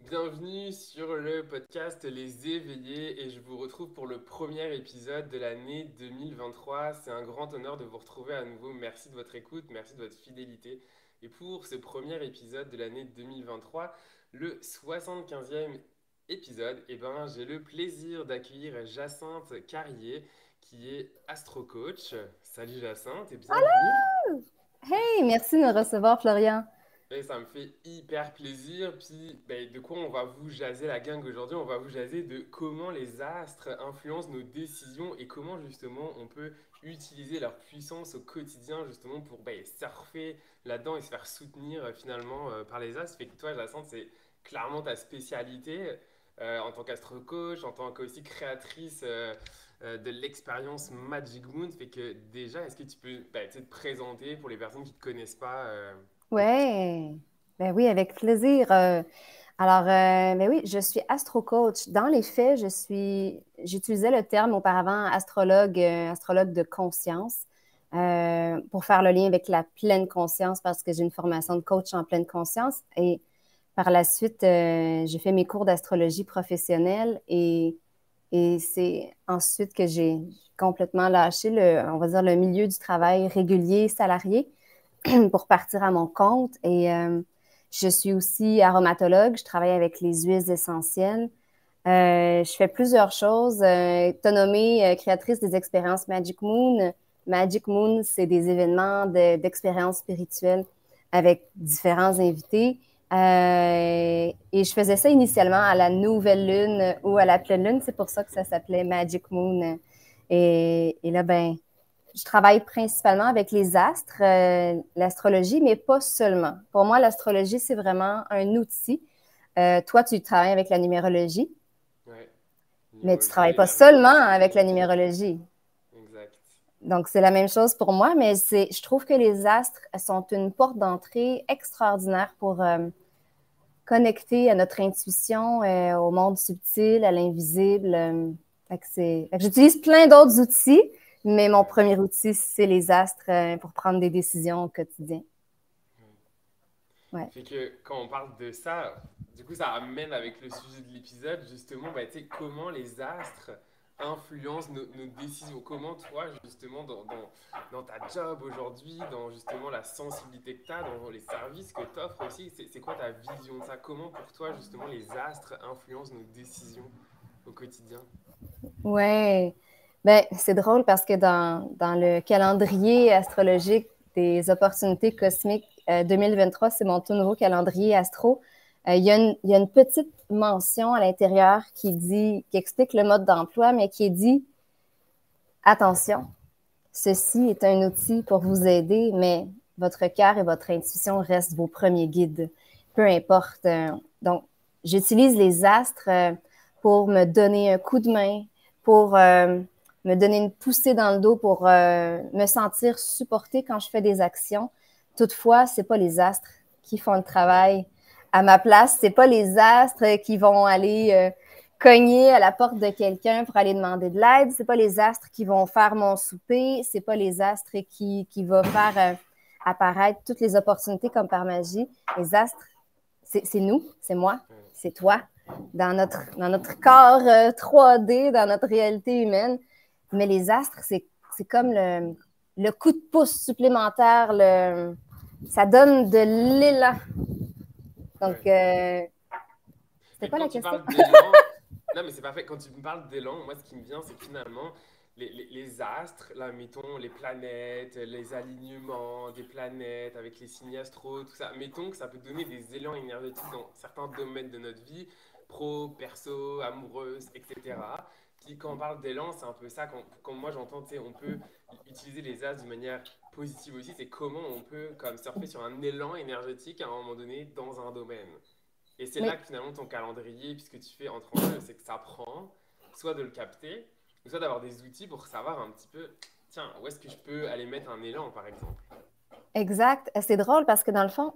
Bienvenue sur le podcast Les Éveillés et je vous retrouve pour le premier épisode de l'année 2023. C'est un grand honneur de vous retrouver à nouveau. Merci de votre écoute, merci de votre fidélité. Et pour ce premier épisode de l'année 2023, le 75e épisode, j'ai le plaisir d'accueillir Jacinthe Carrier qui est astrocoach. Salut Jacinthe et bienvenue. Hey, merci de me recevoir, Florian. Et ça me fait hyper plaisir. Puis, de quoi on va vous jaser la gang aujourd'hui? On va vous jaser de comment les astres influencent nos décisions et comment justement on peut utiliser leur puissance au quotidien justement pour surfer là-dedans et se faire soutenir finalement par les astres. Fait que toi, Jacinthe, c'est clairement ta spécialité en tant qu'astro-coach, en tant qu'aussi créatrice de l'expérience Magic Moon. Fait que déjà, est-ce que tu peux te présenter pour les personnes qui ne te connaissent pas Ouais, ben oui, avec plaisir. Ben oui, je suis astro-coach. Dans les faits, j'utilisais le terme auparavant astrologue, astrologue de conscience, pour faire le lien avec la pleine conscience parce que j'ai une formation de coach en pleine conscience. Et par la suite, j'ai fait mes cours d'astrologie professionnelle et c'est ensuite que j'ai complètement lâché on va dire, le milieu du travail régulier, salarié pour partir à mon compte. Et je suis aussi aromatologue. Je travaille avec les huiles essentielles. Je fais plusieurs choses. Tu as nommé créatrice des expériences Magic Moon. Magic Moon, c'est des événements d'expériences spirituelles avec différents invités. Et je faisais ça initialement à la nouvelle lune ou à la pleine lune. C'est pour ça que ça s'appelait Magic Moon. Et là, ben, je travaille principalement avec les astres, l'astrologie, mais pas seulement. Pour moi, l'astrologie, c'est vraiment un outil. Toi, tu travailles avec la numérologie, Ouais, mais tu ne numérologie, travailles pas l'énergie. seulement avec la numérologie. Exact. Donc, c'est la même chose pour moi, mais je trouve que les astres sont une porte d'entrée extraordinaire pour connecter à notre intuition, au monde subtil, à l'invisible. Fait que j'utilise plein d'autres outils, mais mon Ouais. premier outil, c'est les astres pour prendre des décisions au quotidien. Ouais. Ouais. Fait que quand on parle de ça, du coup, ça amène avec le sujet de l'épisode, justement, tu sais, comment les astres influencent nos décisions. Comment toi, justement, dans ta job aujourd'hui, dans justement la sensibilité que tu as, dans les services que tu offres aussi, c'est quoi ta vision de ça? Comment pour toi, justement, les astres influencent nos décisions au quotidien? Ouais. Ben, c'est drôle parce que dans le calendrier astrologique des opportunités cosmiques 2023, c'est mon tout nouveau calendrier astro. Il y a une petite mention à l'intérieur qui explique le mode d'emploi, mais qui dit attention, ceci est un outil pour vous aider, mais votre cœur et votre intuition restent vos premiers guides, peu importe. Donc, j'utilise les astres pour me donner un coup de main, pour me donner une poussée dans le dos, pour me sentir supportée quand je fais des actions. Toutefois, c'est pas les astres qui font le travail à ma place. C'est pas les astres qui vont aller cogner à la porte de quelqu'un pour aller demander de l'aide. C'est pas les astres qui vont faire mon souper. C'est pas les astres qui vont faire apparaître toutes les opportunités comme par magie. Les astres, c'est nous, c'est moi, Ouais. c'est toi, dans notre corps 3D, dans notre réalité humaine. Mais les astres, c'est comme le coup de pouce supplémentaire. Ça donne de l'élan. Donc, Ouais. c'était Mais quoi quand la tu question? parles d'élan, non mais c'est parfait, quand tu me parles d'élan, moi ce qui me vient c'est que finalement les astres, là mettons les planètes, les alignements des planètes avec les signes astro, tout ça, mettons que ça peut donner des élans énergétiques dans certains domaines de notre vie, pro, perso, amoureuse, etc. Puis quand on parle d'élan, c'est un peu ça, quand moi j'entends, tu sais, on peut utiliser les astres d'une manière positive aussi, c'est comment on peut comme surfer sur un élan énergétique à un moment donné dans un domaine. Et c'est là Oui. que finalement ton calendrier, puisque tu fais entre en jeu, c'est que ça prend soit de le capter, ou soit d'avoir des outils pour savoir un petit peu, tiens, où est-ce que je peux aller mettre un élan, par exemple. Exact. C'est drôle parce que dans le fond,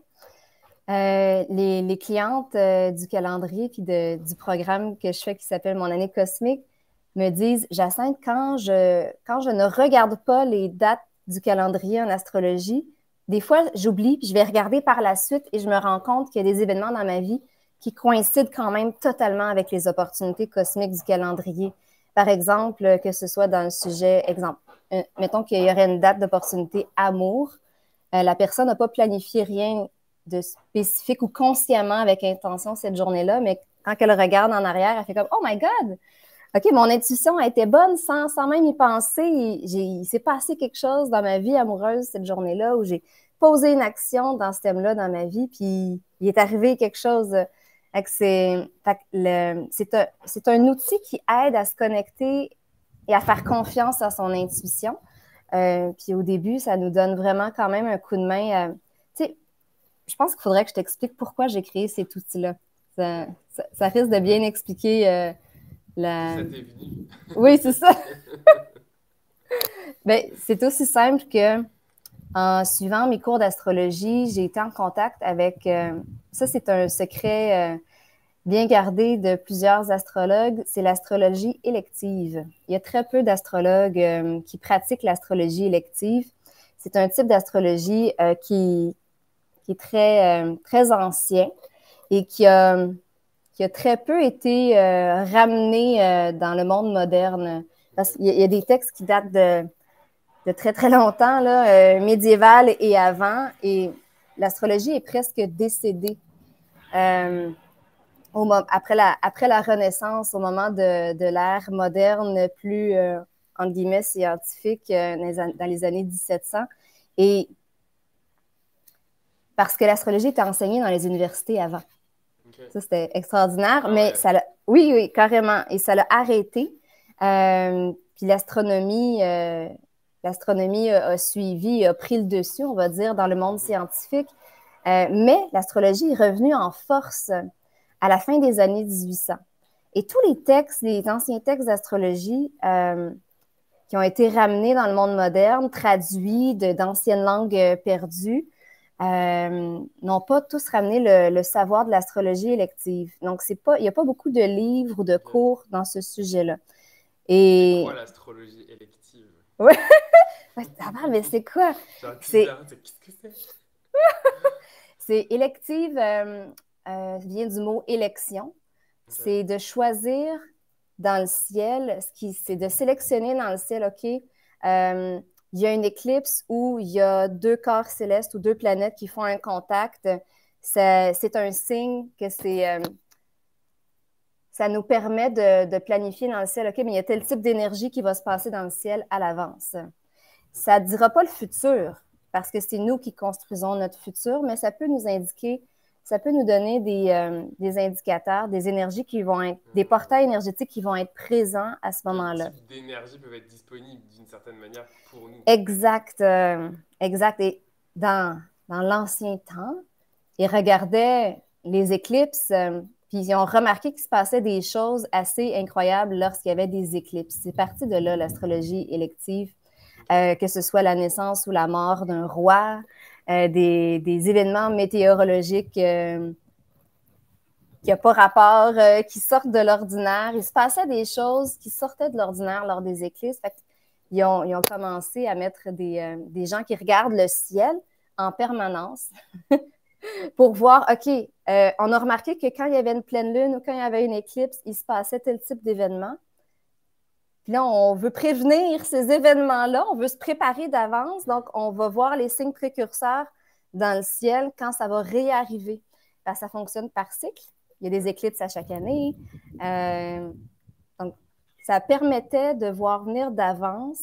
les clientes du calendrier puis du programme que je fais qui s'appelle Mon année cosmique me disent, Jacinthe, quand je ne regarde pas les dates du calendrier en astrologie, des fois, j'oublie, puis je vais regarder par la suite et je me rends compte qu'il y a des événements dans ma vie qui coïncident quand même totalement avec les opportunités cosmiques du calendrier. Par exemple, que ce soit dans le sujet, exemple, mettons qu'il y aurait une date d'opportunité amour, la personne n'a pas planifié rien de spécifique ou consciemment avec intention cette journée-là, mais quand elle regarde en arrière, elle fait comme « Oh my God! OK, mon intuition a été bonne sans même y penser. Il s'est passé quelque chose dans ma vie amoureuse cette journée-là où j'ai posé une action dans ce thème-là dans ma vie, puis il est arrivé quelque chose. C'est un outil qui aide à se connecter et à faire confiance à son intuition. Puis au début, ça nous donne vraiment quand même un coup de main. Tu sais, je pense qu'il faudrait que je t'explique pourquoi j'ai créé cet outil-là. Ça risque de bien expliquer Ça t'est venu. Oui, c'est ça. Ben, c'est aussi simple que en suivant mes cours d'astrologie, j'ai été en contact avec, ça c'est un secret bien gardé de plusieurs astrologues, c'est l'astrologie élective. Il y a très peu d'astrologues qui pratiquent l'astrologie élective. C'est un type d'astrologie qui est très ancien et qui a très peu été ramené dans le monde moderne. Parce qu'il y a des textes qui datent de très, très longtemps, là, médiéval et avant, et l'astrologie est presque décédée. Après la Renaissance, au moment de l'ère moderne, plus, entre guillemets, scientifique, dans les années 1700. Et parce que l'astrologie était enseignée dans les universités avant. Okay. Ça, c'était extraordinaire, mais ouais. Oui, oui, carrément. Et ça l'a arrêté. Puis l'astronomie a suivi, a pris le dessus, on va dire, dans le monde scientifique. Mais l'astrologie est revenue en force à la fin des années 1800. Et tous les textes, les anciens textes d'astrologie qui ont été ramenés dans le monde moderne, traduits d'anciennes langues perdues, n'ont pas tous ramené le savoir de l'astrologie élective. Donc, il n'y a pas beaucoup de livres ou de cours dans ce sujet-là. C'est quoi l'astrologie élective? Oui, mais c'est quoi? Qu'est-ce que c'est? C'est élective, vient du mot élection. Okay. C'est de choisir dans le ciel, c'est de sélectionner dans le ciel, OK, il y a une éclipse où il y a deux corps célestes ou deux planètes qui font un contact. C'est un signe que ça nous permet de planifier dans le ciel, OK, mais il y a tel type d'énergie qui va se passer dans le ciel à l'avance. Ça ne dira pas le futur, parce que c'est nous qui construisons notre futur, mais ça peut nous indiquer, ça peut nous donner des indicateurs, des énergies qui vont être, des portails énergétiques qui vont être présents à ce moment-là. Quel type d'énergie peuvent être disponibles d'une certaine manière pour nous. Exact, exact. Et dans l'ancien temps, ils regardaient les éclipses, puis ils ont remarqué qu'il se passait des choses assez incroyables lorsqu'il y avait des éclipses. C'est parti de là, l'astrologie élective, que ce soit la naissance ou la mort d'un roi, des événements météorologiques qui n'ont pas rapport, qui sortent de l'ordinaire. Il se passait des choses qui sortaient de l'ordinaire lors des éclipses. Fait ils ont commencé à mettre des gens qui regardent le ciel en permanence pour voir, OK, on a remarqué que quand il y avait une pleine lune ou quand il y avait une éclipse, il se passait tel type d'événement. Puis là, on veut prévenir ces événements-là, on veut se préparer d'avance, donc on va voir les signes précurseurs dans le ciel quand ça va réarriver. Parce que ça fonctionne par cycle. Il y a des éclipses à chaque année. Donc, ça permettait de voir venir d'avance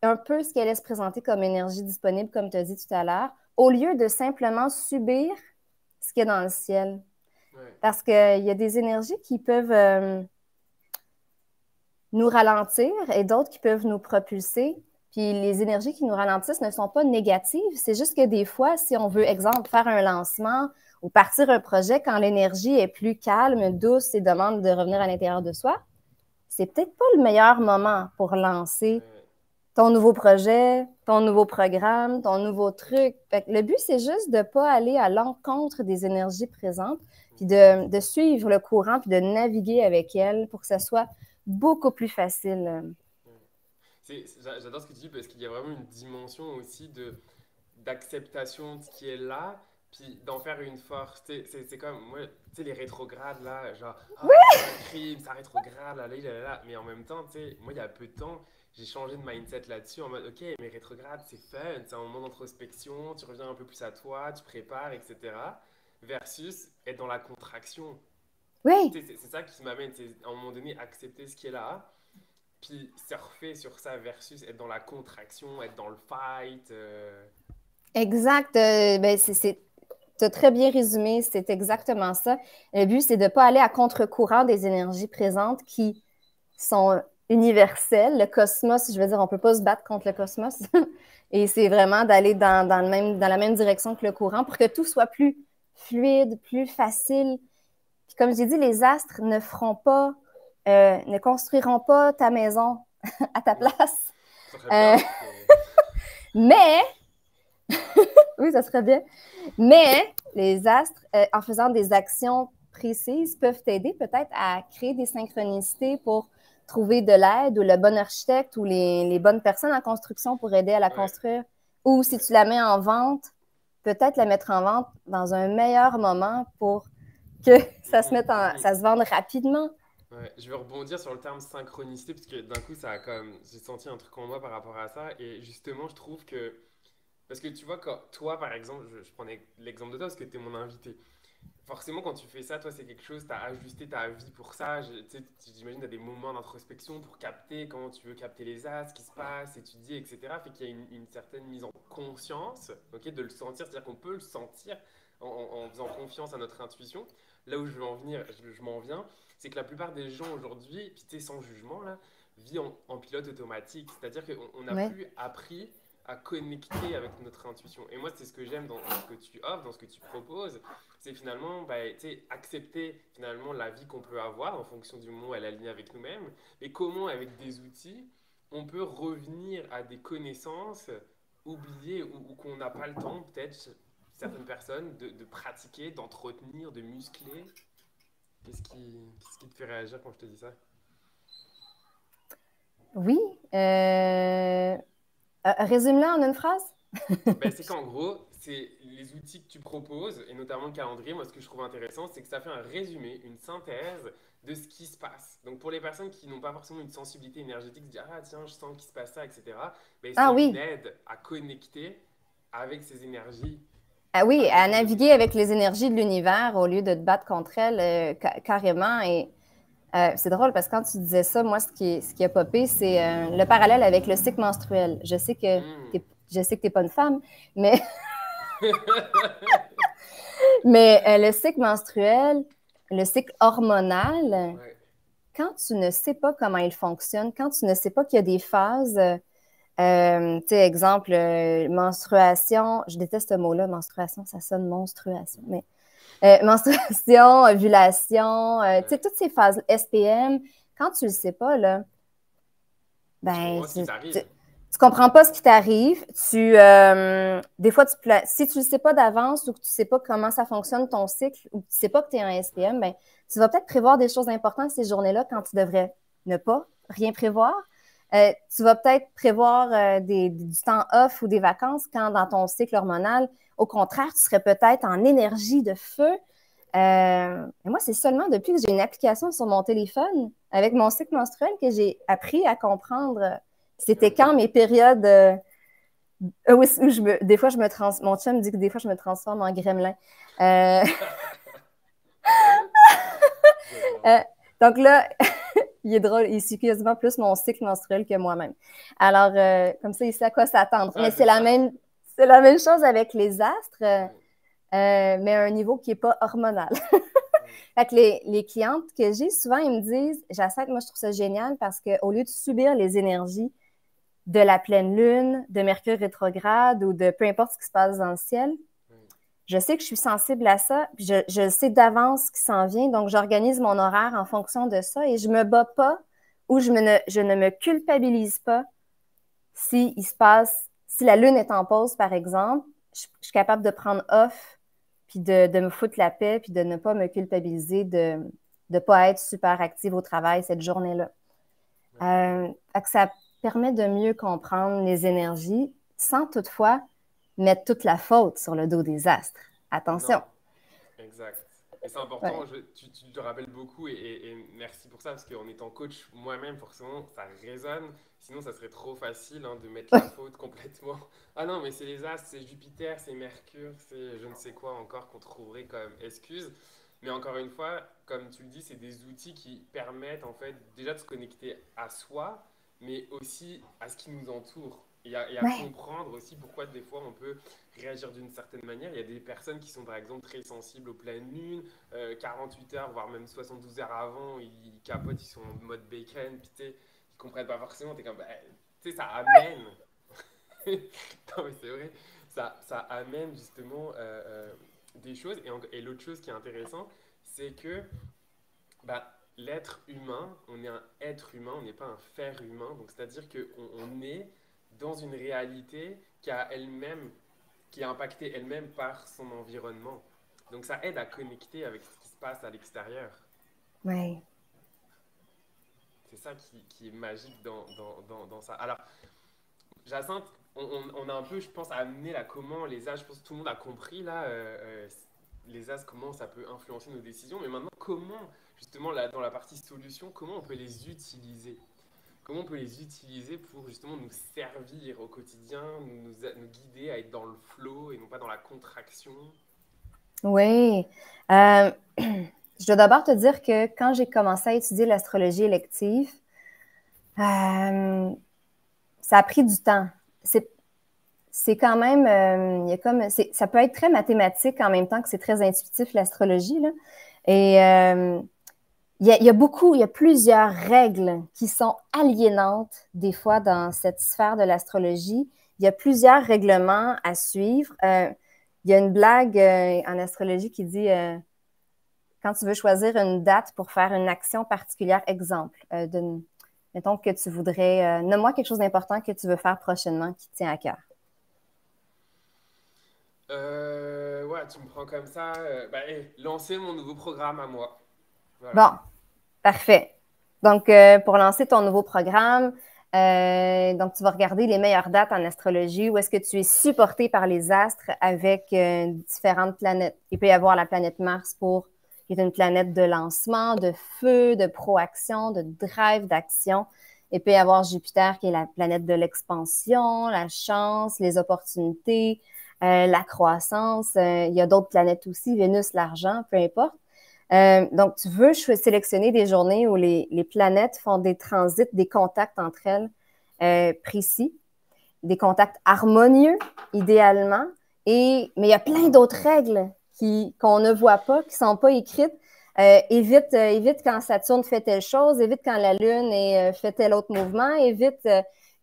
un peu ce qui allait se présenter comme énergie disponible, comme tu as dit tout à l'heure, au lieu de simplement subir ce qu'il y a dans le ciel. Ouais. Parce qu'il y a des énergies qui peuvent nous ralentir et d'autres qui peuvent nous propulser. Puis les énergies qui nous ralentissent ne sont pas négatives. C'est juste que des fois, si on veut, exemple, faire un lancement ou partir un projet, quand l'énergie est plus calme, douce et demande de revenir à l'intérieur de soi, c'est peut-être pas le meilleur moment pour lancer ton nouveau projet, ton nouveau programme, ton nouveau truc. Fait que le but, c'est juste de ne pas aller à l'encontre des énergies présentes, puis de suivre le courant, puis de naviguer avec elles pour que ça soit beaucoup plus facile. J'adore ce que tu dis parce qu'il y a vraiment une dimension aussi d'acceptation de ce qui est là, Puis d'en faire une force, tu sais, c'est comme, moi, tu sais, les rétrogrades, là, genre, ah, c'est un crime, ça rétrograde, là. Mais en même temps, tu sais, moi, il y a peu de temps, j'ai changé de mindset là-dessus, en mode, ok, mais rétrograde, c'est fun, c'est un moment d'introspection, tu reviens un peu plus à toi, tu prépares, etc. Versus être dans la contraction. Oui, Tu sais, c'est ça qui m'amène, c'est à un moment donné, accepter ce qui est là, puis surfer sur ça versus être dans la contraction, être dans le fight. exact. Ben, tu as très bien résumé, c'est exactement ça. Le but, c'est de ne pas aller à contre-courant des énergies présentes qui sont universelles. Le cosmos, je veux dire, on ne peut pas se battre contre le cosmos. Et c'est vraiment d'aller dans la même direction que le courant pour que tout soit plus fluide, plus facile. Puis comme j'ai dit, les astres ne construiront pas ta maison à ta Non, place. ça serait Euh, bien, mais. mais, oui, ça serait bien. Mais les astres, en faisant des actions précises, peuvent t'aider peut-être à créer des synchronicités pour trouver de l'aide ou le bon architecte ou les bonnes personnes en construction pour aider à la Ouais, construire. Ou si ouais. tu la mets en vente, peut-être la mettre en vente dans un meilleur moment pour que Mhm, mhm. ça se vende rapidement. Ouais, je vais rebondir sur le terme synchronicité parce que d'un coup, ça a comme j'ai senti un truc en moi par rapport à ça et justement, je trouve que parce que tu vois quand toi par exemple, je prenais l'exemple de toi parce que tu es mon invité. Forcément, quand tu fais ça, toi, c'est quelque chose, tu as ajusté ta vie pour ça. Tu sais, j'imagine tu as des moments d'introspection pour capter comment tu veux capter les as, ce qui se passe, étudier, etc. Fait qu'il y a une certaine mise en conscience, ok, de le sentir, c'est-à-dire qu'on peut le sentir en faisant confiance à notre intuition. Là où je veux en venir, je m'en viens, c'est que la plupart des gens aujourd'hui, puis tu sais, sans jugement, là, vivent en pilote automatique. C'est-à-dire qu'on n'a Oui, plus appris à connecter avec notre intuition. Et moi, c'est ce que j'aime dans ce que tu offres, dans ce que tu proposes, c'est finalement bah, accepter finalement la vie qu'on peut avoir en fonction du moment où elle est alignée avec nous-mêmes, et comment avec des outils, on peut revenir à des connaissances oubliées ou qu'on n'a pas le temps, peut-être, certaines personnes, de pratiquer, d'entretenir, de muscler. Qu'est-ce qui te fait réagir quand je te dis ça? oui. Résume-la en une phrase. Ben, c'est qu'en gros, c'est les outils que tu proposes, et notamment le calendrier, moi ce que je trouve intéressant, c'est que ça fait un résumé, une synthèse de ce qui se passe. Donc pour les personnes qui n'ont pas forcément une sensibilité énergétique, se dire ah tiens, je sens qu'il se passe ça, etc., ben, Ah c'est une oui, aide à connecter avec ces énergies ah oui, à un à moment donné. naviguer avec les énergies de l'univers au lieu de te battre contre elles carrément. Et c'est drôle parce que quand tu disais ça, moi, ce qui a popé, c'est le parallèle avec le cycle menstruel. Hmm. Je sais que t'es pas une femme, mais, mais le cycle menstruel, le cycle hormonal, Ouais. quand tu ne sais pas comment il fonctionne, quand tu ne sais pas qu'il y a des phases, tu sais, exemple, menstruation, je déteste ce mot-là, menstruation, ça sonne monstruation, mais menstruation, ovulation, tu sais, Ouais. toutes ces phases, SPM, quand tu le sais pas, là, Ben, tu ben, comprends ce qui t'arrive. tu comprends pas ce qui t'arrive. Des fois, si tu le sais pas d'avance ou que tu sais pas comment ça fonctionne ton cycle ou que tu sais pas que tu es un SPM, ben, tu vas peut-être prévoir des choses importantes ces journées-là quand tu devrais ne pas rien prévoir. Tu vas peut-être prévoir du temps off ou des vacances quand dans ton cycle hormonal, au contraire, tu serais peut-être en énergie de feu. Et moi, c'est seulement depuis que j'ai une application sur mon téléphone avec mon cycle menstruel que j'ai appris à comprendre c'était quand mes périodes des fois mon chum me dit que des fois je me transforme en gremlin. Euh, J'adore. euh, donc là, il est drôle, il suit quasiment plus mon cycle menstruel que moi-même. Alors, comme ça, il sait à quoi s'attendre. Mais Ah, c'est ça. c'est la même chose avec les astres, Ouais. mais à un niveau qui n'est pas hormonal. Ouais. Fait que les clientes que j'ai, souvent, ils me disent, j'accepte, moi, je trouve ça génial parce qu'au lieu de subir les énergies de la pleine lune, de Mercure rétrograde ou de peu importe ce qui se passe dans le ciel, Ouais. je sais que je suis sensible à ça, puis je sais d'avance ce qui s'en vient, donc j'organise mon horaire en fonction de ça et je me bats pas ou je ne me culpabilise pas si la lune est en pause, par exemple, je suis capable de prendre off puis de me foutre la paix puis de ne pas me culpabiliser de ne pas être super active au travail cette journée-là. Ouais. Fait que ça permet de mieux comprendre les énergies sans toutefois mettre toute la faute sur le dos des astres. Attention. Non, exact. Et c'est Ouais. important, tu te rappelles beaucoup et merci pour ça, parce qu'en étant coach moi-même, forcément, ça résonne. Sinon, ça serait trop facile hein, de mettre la faute complètement. Ah non, mais c'est les astres, c'est Jupiter, c'est Mercure, c'est je ne sais quoi encore qu'on trouverait comme excuse. Mais encore une fois, comme tu le dis, c'est des outils qui permettent en fait déjà de se connecter à soi, mais aussi à ce qui nous entoure. Et à Ouais. comprendre aussi pourquoi des fois on peut réagir d'une certaine manière. Il y a des personnes qui sont par exemple très sensibles aux pleines lunes, 48 heures, voire même 72 heures avant, ils capotent, ils sont en mode bacon, puis tu sais, ils comprennent pas forcément, t'es comme, bah, tu sais, ça amène, non mais c'est vrai, ça amène justement des choses. Et l'autre chose qui est intéressant, c'est que bah, l'être humain, on est un être humain, on n'est pas un faire humain, donc c'est-à-dire qu'on est dans une réalité qui est impactée elle-même par son environnement. Donc ça aide à connecter avec ce qui se passe à l'extérieur. Ouais. C'est ça qui est magique dans ça. Alors, Jacinthe, on a un peu, je pense, amené là comment les âges, je pense que tout le monde a compris là, les âges, comment ça peut influencer nos décisions. Mais maintenant, comment, justement, là, dans la partie solution, comment on peut les utiliser? Comment on peut les utiliser pour justement nous servir au quotidien, nous guider à être dans le flow et non pas dans la contraction? Oui. Euh, je dois d'abord te dire que quand j'ai commencé à étudier l'astrologie élective, ça a pris du temps. C'est, c'est quand même, il y a comme, ça peut être très mathématique en même temps que c'est très intuitif, l'astrologie, là. Et il y a plusieurs règles qui sont aliénantes des fois dans cette sphère de l'astrologie. Il y a plusieurs règlements à suivre. Il y a une blague en astrologie qui dit quand tu veux choisir une date pour faire une action particulière, exemple, mettons que tu voudrais, nomme-moi quelque chose d'important que tu veux faire prochainement qui te tient à cœur. Ouais, tu me prends comme ça. Bah, lancer mon nouveau programme à moi. Bon, Voilà. parfait. Donc, pour lancer ton nouveau programme, donc tu vas regarder les meilleures dates en astrologie où est-ce que tu es supporté par les astres avec différentes planètes. Il peut y avoir la planète Mars qui est une planète de lancement, de feu, de proaction, de drive, d'action. Il peut y avoir Jupiter qui est la planète de l'expansion, la chance, les opportunités, la croissance. Il y a d'autres planètes aussi, Vénus, l'argent, peu importe. Donc, tu veux sélectionner des journées où les planètes font des transits, des contacts entre elles précis, des contacts harmonieux, idéalement. Mais il y a plein d'autres règles qu'on ne voit pas, qui ne sont pas écrites. Évite quand Saturne fait telle chose, évite quand la Lune fait tel autre mouvement, évite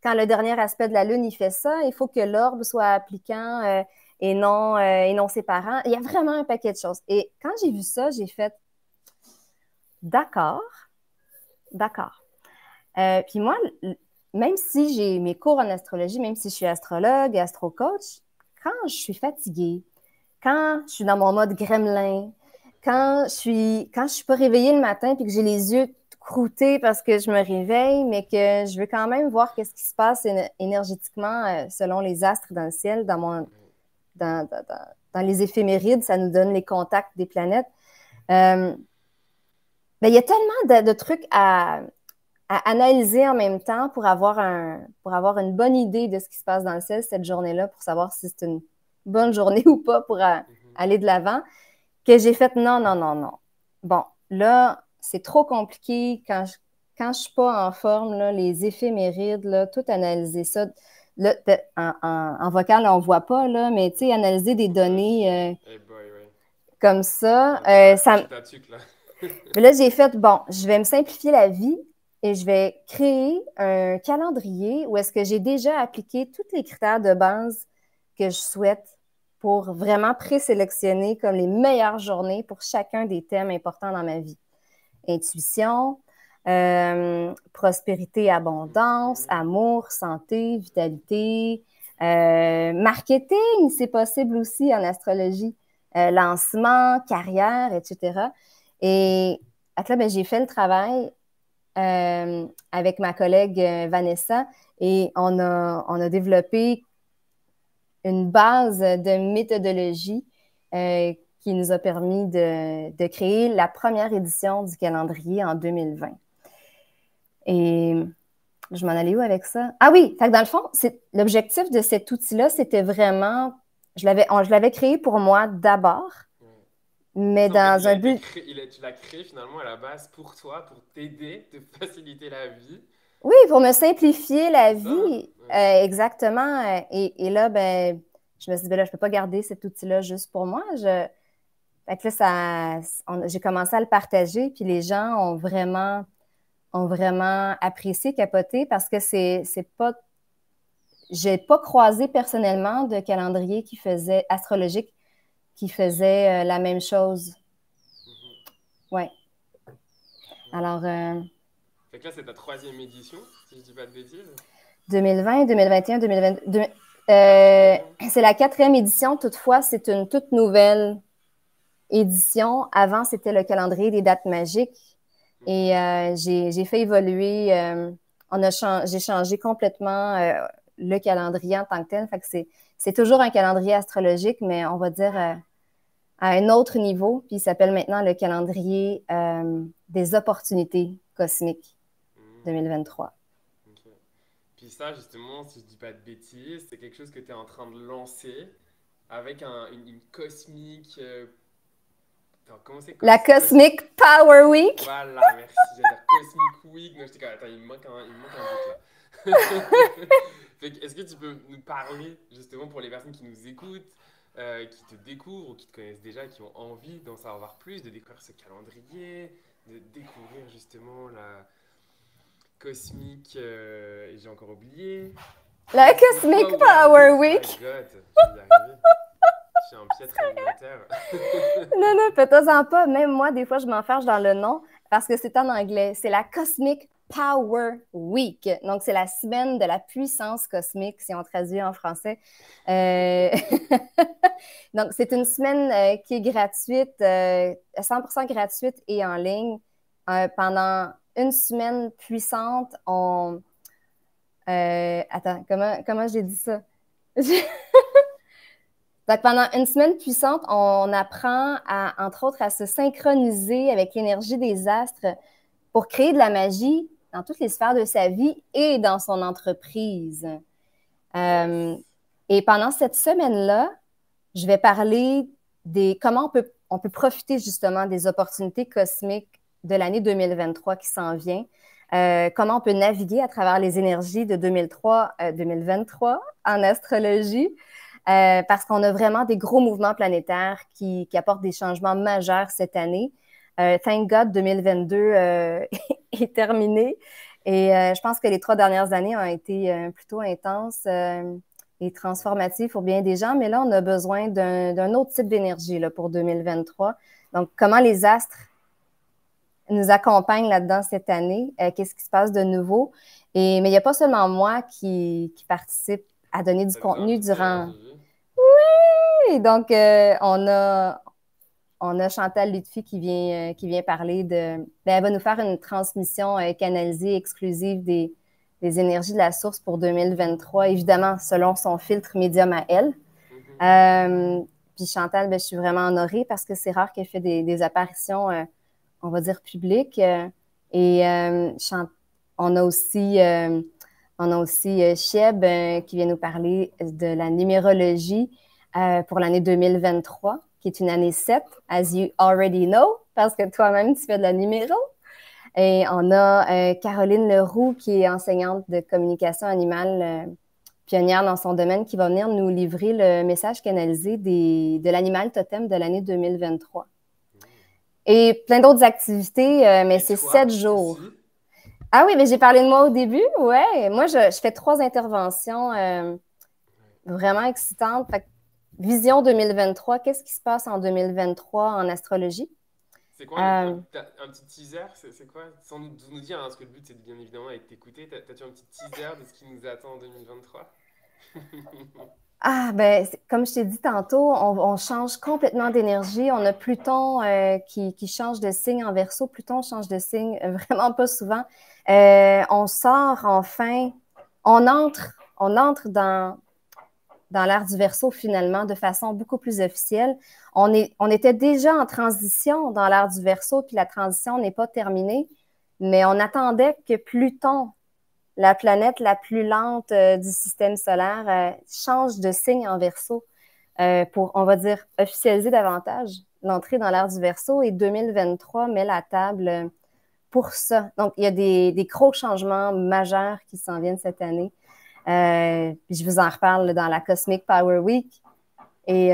quand le dernier aspect de la Lune il fait ça. Il faut que l'orbe soit appliquant et non séparant. Il y a vraiment un paquet de choses. Et quand j'ai vu ça, j'ai fait d'accord, d'accord. Puis moi, même si j'ai mes cours en astrologie, même si je suis astrologue, astro-coach, quand je suis fatiguée, quand je suis dans mon mode gremlin, quand je suis pas réveillée le matin puis que j'ai les yeux croûtés parce que je me réveille, mais que je veux quand même voir qu'est-ce qui se passe énergétiquement selon les astres dans le ciel, dans les éphémérides, ça nous donne les contacts des planètes. Euh, il y a tellement de trucs à analyser en même temps pour avoir une bonne idée de ce qui se passe dans le ciel cette journée-là, pour savoir si c'est une bonne journée ou pas pour Mhm. aller de l'avant, que j'ai fait non, non, non, non. Bon, là, c'est trop compliqué quand je suis pas en forme, là, les éphémérides, là, tout analyser ça. Là, en vocal, on ne voit pas, là, mais tu sais, analyser des Ouais. données Eh boy, ouais. comme ça, Un peu tâche-tâche là. mais là, j'ai fait, bon, je vais me simplifier la vie et je vais créer un calendrier où est-ce que j'ai déjà appliqué tous les critères de base que je souhaite pour vraiment présélectionner comme les meilleures journées pour chacun des thèmes importants dans ma vie. Intuition, prospérité, abondance, Mhm. amour, santé, vitalité, marketing, c'est possible aussi en astrologie, lancement, carrière, etc. Et là, ben, j'ai fait le travail avec ma collègue Vanessa et on a développé une base de méthodologie qui nous a permis de créer la première édition du calendrier en 2020. Et je m'en allais où avec ça? Ah oui, fait que dans le fond, l'objectif de cet outil-là, c'était vraiment, je l'avais créé pour moi d'abord, Ouais. C'est mais ça, en fait, dans un but, tu l'as créé finalement à la base pour toi, pour t'aider, te faciliter la vie. oui, pour me simplifier la C'est ça, hein? vie, Ouais. exactement. Et là, ben, je me suis dit, ben là, je ne peux pas garder cet outil-là juste pour moi. Fait que là, j'ai commencé à le partager, puis les gens ont vraiment apprécié, capoté, parce que c'est pas, j'ai pas croisé personnellement de calendrier astrologique qui faisait la même chose. Mhm. Ouais. Ouais. Alors, Fait que là, c'est ta troisième édition, si je dis pas de bêtises. 2020, 2021, 2022, Quatrième. c'est la quatrième édition. Toutefois, c'est une toute nouvelle édition. Avant, c'était le calendrier des dates magiques. Et Mhm. j'ai fait évoluer, j'ai changé complètement le calendrier en tant que tel. Fait que c'est toujours un calendrier astrologique, mais on va dire à un autre niveau. Puis il s'appelle maintenant le calendrier des opportunités cosmiques Mhm. 2023. Ok. Puis ça, justement, si je dis pas de bêtises, c'est quelque chose que tu es en train de lancer avec une cosmique. Attends, comment c'est La Cosmic Power Week. Voilà, merci. J'allais dire Cosmic Week. Non, j'étais comme, attends, il me manque un bout là. Est-ce que tu peux nous parler, justement, pour les personnes qui nous écoutent, qui te découvrent ou qui te connaissent déjà, qui ont envie d'en savoir plus, de découvrir ce calendrier, de découvrir justement la cosmique, et j'ai encore oublié, La Cosmic Cosmic Power Power Week. My Week. God, je vais y arriver. Je suis un piètre animateur. Non, non, fais-toi-en pas. Même moi, des fois, je m'enfarge dans le nom parce que c'est en anglais. C'est la Cosmic Power Week. Donc, c'est la semaine de la puissance cosmique, si on traduit en français. Euh, Donc, c'est une semaine qui est gratuite, 100% gratuite et en ligne. Pendant une semaine puissante, attends, comment j'ai dit ça? Donc, pendant une semaine puissante, on apprend entre autres, à se synchroniser avec l'énergie des astres pour créer de la magie dans toutes les sphères de sa vie et dans son entreprise. Euh, Yes. et pendant cette semaine-là, je vais parler comment on peut profiter justement des opportunités cosmiques de l'année 2023 qui s'en vient. Comment on peut naviguer à travers les énergies de 2023 en astrologie. Parce qu'on a vraiment des gros mouvements planétaires qui apportent des changements majeurs cette année. Thank God 2022 est terminé. Et je pense que les 3 dernières années ont été plutôt intenses et transformatives pour bien des gens. Mais là, on a besoin d'un autre type d'énergie là, pour 2023. Donc, comment les astres nous accompagnent là-dedans cette année? Qu'est-ce qui se passe de nouveau? Mais il n'y a pas seulement moi qui participe à donner du T'as des contenu invités, hein, durant. j'ai vu. Et donc, on a Chantal Lutfi qui vient parler de. Ben, elle va nous faire une transmission canalisée exclusive des énergies de la source pour 2023, évidemment, selon son filtre médium à elle. Mhm. Euh, Puis Chantal, ben, je suis vraiment honorée parce que c'est rare qu'elle fait des apparitions, on va dire, publiques. Et on a aussi, Cheb qui vient nous parler de la numérologie pour l'année 2023, qui est une année 7, as you already know, parce que toi-même, tu fais de la numéro. Et on a Caroline Leroux, qui est enseignante de communication animale, pionnière dans son domaine, qui va venir nous livrer le message canalisé de l'animal totem de l'année 2023. Mhm. Et plein d'autres activités, mais Et c'est 7 toi jours. aussi? Ah oui, mais j'ai parlé de moi au début, ouais. Moi, je fais 3 interventions Ouais. vraiment excitantes. Fait que, Vision 2023, qu'est-ce qui se passe en 2023 en astrologie? C'est quoi Euh, un petit teaser? C'est quoi? Sans nous dire, hein, parce que le but c'est bien évidemment être t'écouter. T'as-tu un petit teaser de ce qui nous attend en 2023? Comme je t'ai dit tantôt, on change complètement d'énergie. On a Pluton qui change de signe en Verseau. Pluton change de signe vraiment pas souvent. On sort enfin, on entre dans l'ère du Verseau finalement de façon beaucoup plus officielle. On était déjà en transition dans l'ère du Verseau, puis la transition n'est pas terminée, mais on attendait que Pluton, la planète la plus lente du système solaire, change de signe en Verseau pour, on va dire, officialiser davantage l'entrée dans l'ère du Verseau. Et 2023 met la table pour ça. Donc, il y a des gros changements majeurs qui s'en viennent cette année. Puis je vous en reparle dans la Cosmic Power Week. Et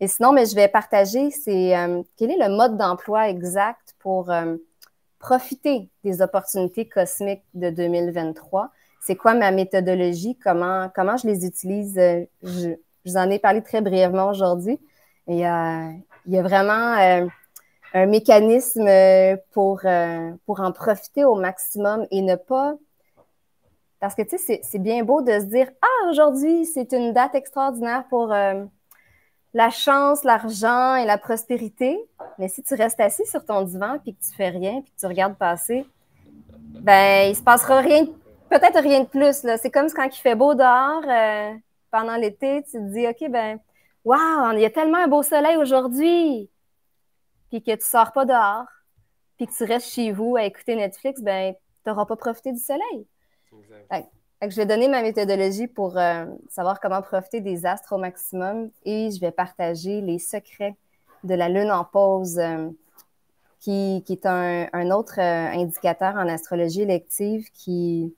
sinon, mais je vais partager, quel est le mode d'emploi exact pour profiter des opportunités cosmiques de 2023. C'est quoi ma méthodologie? Comment je les utilise? Je vous en ai parlé très brièvement aujourd'hui. Et il y a vraiment un mécanisme pour en profiter au maximum et ne pas... Parce que, tu sais, c'est bien beau de se dire « Ah, aujourd'hui, c'est une date extraordinaire pour la chance, l'argent et la prospérité. » Mais si tu restes assis sur ton divan puis que tu fais rien puis que tu regardes passer, ben il se passera rien, peut-être rien de plus. Là. C'est comme quand il fait beau dehors pendant l'été, tu te dis « OK, ben, wow, il y a tellement un beau soleil aujourd'hui. » Puis que tu sors pas dehors, puis que tu restes chez vous à écouter Netflix, ben, tu n'auras pas profité du soleil. Exact. Fait que je vais donner ma méthodologie pour savoir comment profiter des astres au maximum et je vais partager les secrets de la lune en pause, qui est un autre indicateur en astrologie élective qui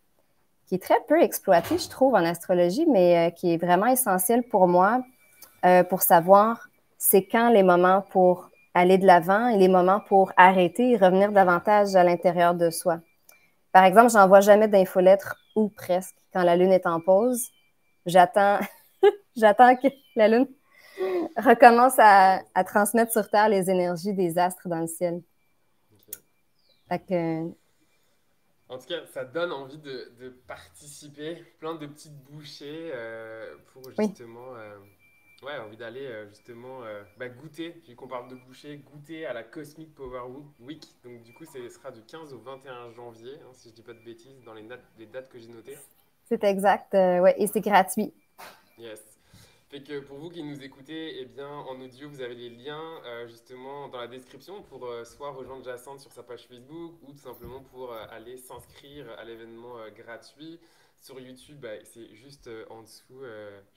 est très peu exploité, je trouve, en astrologie, mais qui est vraiment essentiel pour moi pour savoir c'est quand les moments pour aller de l'avant et les moments pour arrêter et revenir davantage à l'intérieur de soi. Par exemple, je n'envoie jamais d'infolettre ou presque quand la Lune est en pause. J'attends que la Lune recommence à transmettre sur Terre les énergies des astres dans le ciel. Ok. Fait que, En tout cas, ça donne envie de participer, plein de petites bouchées pour oui, justement, ouais, envie d'aller justement goûter, vu qu'on parle de bouchées, goûter à la Cosmic Power Week. Donc du coup, ce sera du 15 au 21 janvier, hein, si je dis pas de bêtises, dans les dates que j'ai notées. c'est exact. Ouais, et c'est gratuit. Yes. Fait que pour vous qui nous écoutez, eh bien, en audio, vous avez les liens justement dans la description pour soit rejoindre Jacinthe sur sa page Facebook ou tout simplement pour aller s'inscrire à l'événement gratuit. Sur YouTube, c'est juste en dessous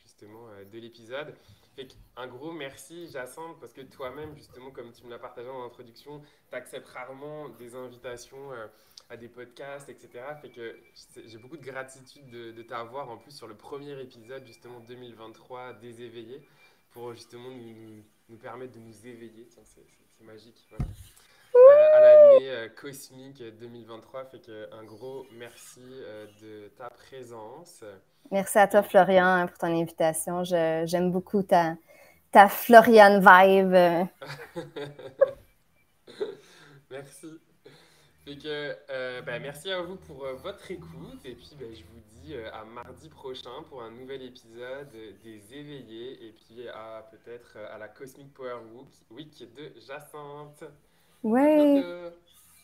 justement de l'épisode. Fait un gros merci Jacinthe parce que toi-même, justement, comme tu me l'as partagé en introduction, tu acceptes rarement des invitations à des podcasts, etc. Fait que j'ai beaucoup de gratitude de t'avoir en plus sur le premier épisode, justement 2023, des éveillés, pour justement nous permettre de nous éveiller. Tiens, c'est magique. Voilà. À l'année cosmique 2023, fait que un gros merci de ta présence. Merci à toi, Et Florian, pour ton invitation. J'aime beaucoup ta Florian vibe. merci. Fait que, merci à vous pour votre écoute et puis je vous dis à mardi prochain pour un nouvel épisode des éveillés et puis à peut-être à la Cosmic Power Week de Jacinthe. À Oui, bientôt!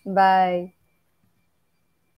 bye.